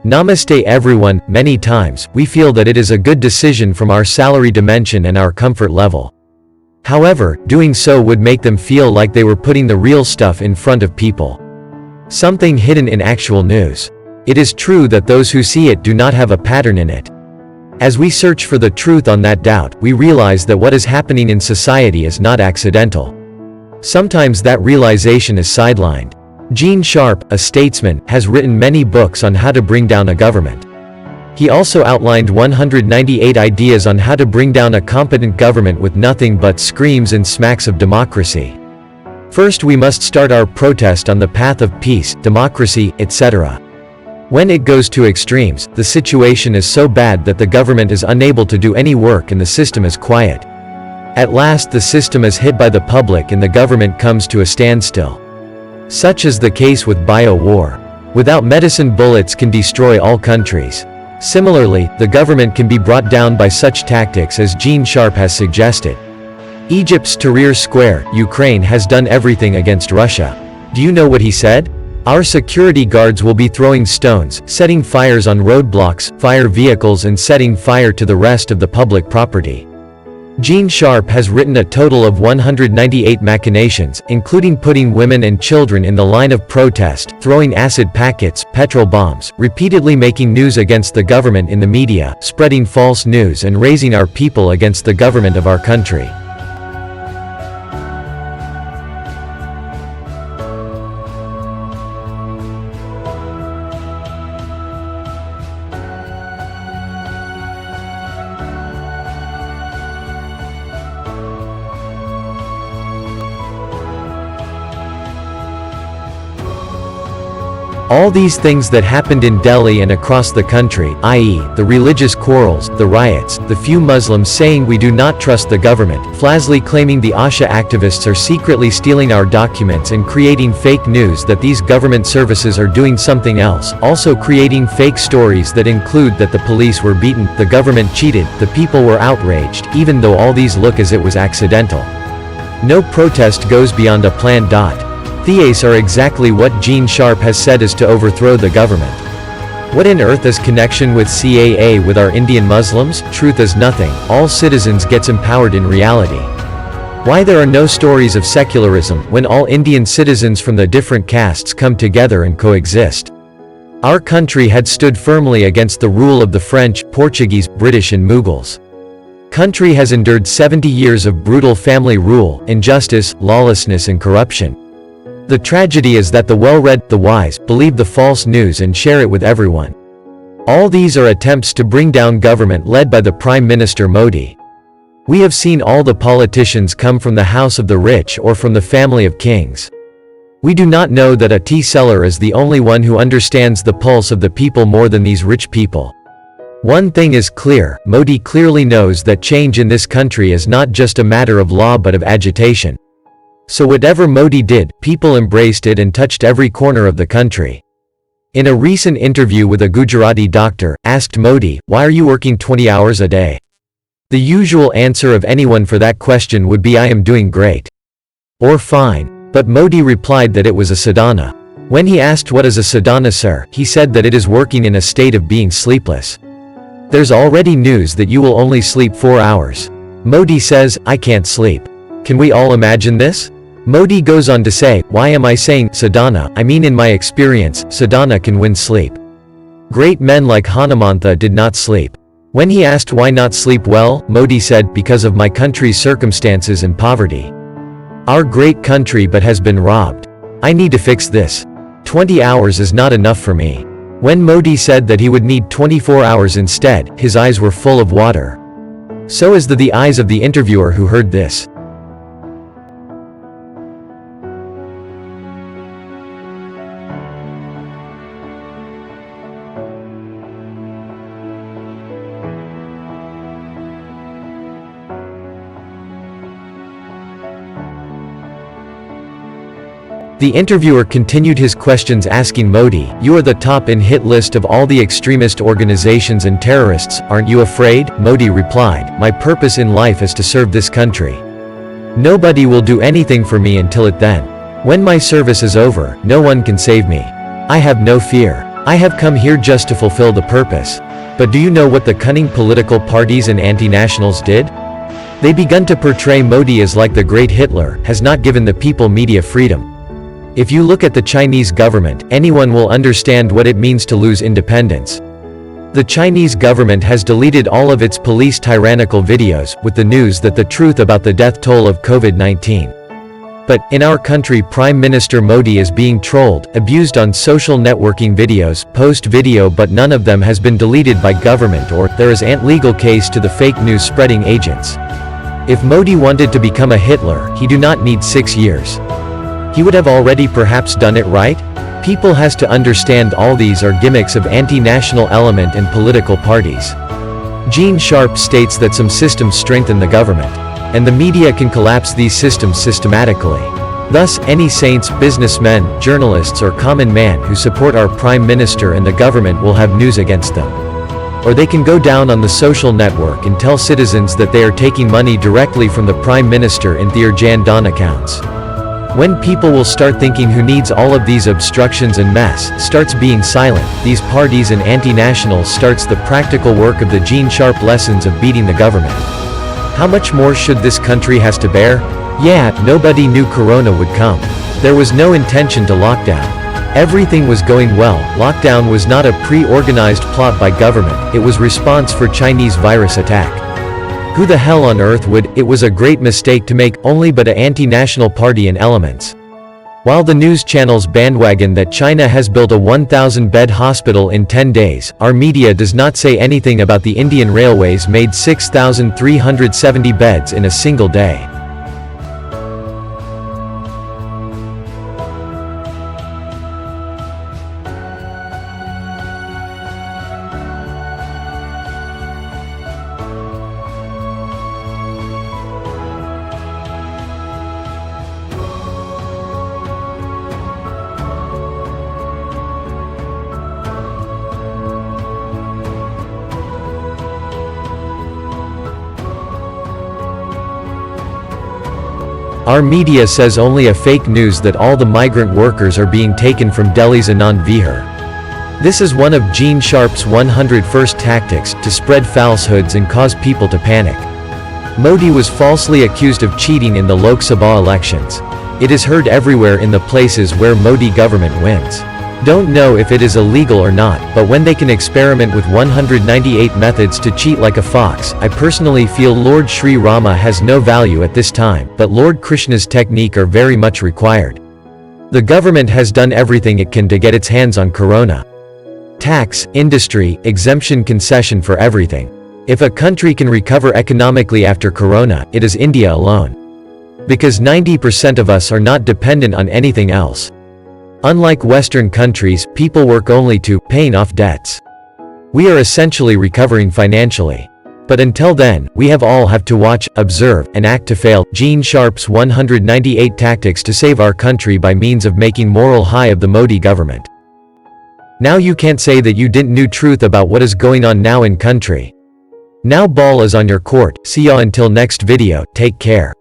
Namaste everyone. Many times, we feel that it is a good decision from our salary dimension and our comfort level. However, doing so would make them feel like they were putting the real stuff in front of people. Something hidden in actual news. It is true that those who see it do not have a pattern in it. As we search for the truth on that doubt, we realize that what is happening in society is not accidental. Sometimes that realization is sidelined. Gene Sharp, a statesman, has written many books on how to bring down a government. He also outlined 198 ideas on how to bring down a competent government with nothing but screams and smacks of democracy. First, we must start our protest on the path of peace, democracy, etc. When it goes to extremes, the situation is so bad that the government is unable to do any work and the system is quiet. At last the system is hit by the public and the government comes to a standstill. Such is the case with bio-war. Without medicine, bullets can destroy all countries. Similarly, the government can be brought down by such tactics as Gene Sharp has suggested. Egypt's Tahrir Square, Ukraine has done everything against Russia. Do you know what he said? Our security guards will be throwing stones, setting fires on roadblocks, fire vehicles and setting fire to the rest of the public property. Gene Sharp has written a total of 198 machinations, including putting women and children in the line of protest, throwing acid packets, petrol bombs, repeatedly making news against the government in the media, spreading false news and raising our people against the government of our country. All these things that happened in Delhi and across the country, i.e., the religious quarrels, the riots, the few Muslims saying we do not trust the government, flazzly claiming the ASHA activists are secretly stealing our documents and creating fake news that these government services are doing something else, also creating fake stories that include that the police were beaten, the government cheated, the people were outraged, even though all these look as it was accidental. No protest goes beyond a planned dot. These are exactly what Gene Sharp has said is to overthrow the government. What on earth is connection with CAA with our Indian Muslims? Truth is nothing, all citizens gets empowered in reality. Why there are no stories of secularism when all Indian citizens from the different castes come together and coexist? Our country had stood firmly against the rule of the French, Portuguese, British and Mughals. Country has endured 70 years of brutal family rule, injustice, lawlessness and corruption. The tragedy is that the well-read, the wise, believe the false news and share it with everyone. All these are attempts to bring down government led by the Prime Minister Modi. We have seen all the politicians come from the house of the rich or from the family of kings. We do not know that a tea seller is the only one who understands the pulse of the people more than these rich people. One thing is clear, Modi clearly knows that change in this country is not just a matter of law but of agitation. So whatever Modi did, people embraced it and touched every corner of the country. In a recent interview with a Gujarati doctor, asked Modi, "Why are you working 20 hours a day?" The usual answer of anyone for that question would be, "I am doing great." Or fine. But Modi replied that it was a sadhana. When he asked what is a sadhana sir, he said that it is working in a state of being sleepless. There's already news that you will only sleep 4 hours. Modi says, "I can't sleep." Can we all imagine this? Modi goes on to say, "Why am I saying sadhana? I mean in my experience, sadhana can win sleep. Great men like Hanumantha did not sleep." When he asked why not sleep well, Modi said, "Because of my country's circumstances and poverty. Our great country but has been robbed. I need to fix this. 20 hours is not enough for me." When Modi said that he would need 24 hours instead, his eyes were full of water. So is the eyes of the interviewer who heard this. The interviewer continued his questions asking Modi, "You are the top in hit list of all the extremist organizations and terrorists, aren't you afraid?" Modi replied, "My purpose in life is to serve this country. Nobody will do anything for me until it then. When my service is over, no one can save me. I have no fear. I have come here just to fulfill the purpose. But do you know what the cunning political parties and anti-nationals did? They begun to portray Modi as like the great Hitler, has not given the people media freedom. If you look at the Chinese government, anyone will understand what it means to lose independence. The Chinese government has deleted all of its police tyrannical videos, with the news that the truth about the death toll of COVID-19. But, in our country, Prime Minister Modi is being trolled, abused on social networking videos, post video, but none of them has been deleted by government, or there is an legal case to the fake news spreading agents. If Modi wanted to become a Hitler, he do not need 6 years. He would have already perhaps done it, right? People has to understand all these are gimmicks of anti-national element and political parties. Gene Sharp states that some systems strengthen the government, and the media can collapse these systems systematically. Thus, any saints, businessmen, journalists or common man who support our Prime Minister and the government will have news against them. Or they can go down on the social network and tell citizens that they are taking money directly from the Prime Minister in their Jan Don accounts. When people will start thinking who needs all of these obstructions and mess, starts being silent, these parties and anti-nationals starts the practical work of the Gene Sharp lessons of beating the government. How much more should this country has to bear? Yeah, nobody knew Corona would come. There was no intention to lockdown. Everything was going well. Lockdown was not a pre-organized plot by government, it was response for Chinese virus attack. Who the hell on earth would? It was a great mistake to make, only but a anti-national party and elements. While the news channels bandwagon that China has built a 1,000-bed hospital in 10 days, our media does not say anything about the Indian Railways made 6,370 beds in a single day. Our media says only a fake news that all the migrant workers are being taken from Delhi's Anand Vihar. This is one of Gene Sharp's 101st tactics, to spread falsehoods and cause people to panic. Modi was falsely accused of cheating in the Lok Sabha elections. It is heard everywhere in the places where Modi government wins. Don't know if it is illegal or not, but when they can experiment with 198 methods to cheat like a fox, I personally feel Lord Sri Rama has no value at this time, but Lord Krishna's technique are very much required. The government has done everything it can to get its hands on Corona. Tax, industry, exemption, concession for everything. If a country can recover economically after Corona, it is India alone. Because 90% of us are not dependent on anything else. Unlike Western countries, people work only to paying off debts. We are essentially recovering financially. But until then, we have to watch, observe, and act to fail. Gene Sharp's 198 tactics to save our country by means of making moral high of the Modi government. Now you can't say that you didn't know truth about what is going on now in country. Now ball is on your court. See ya until next video, take care.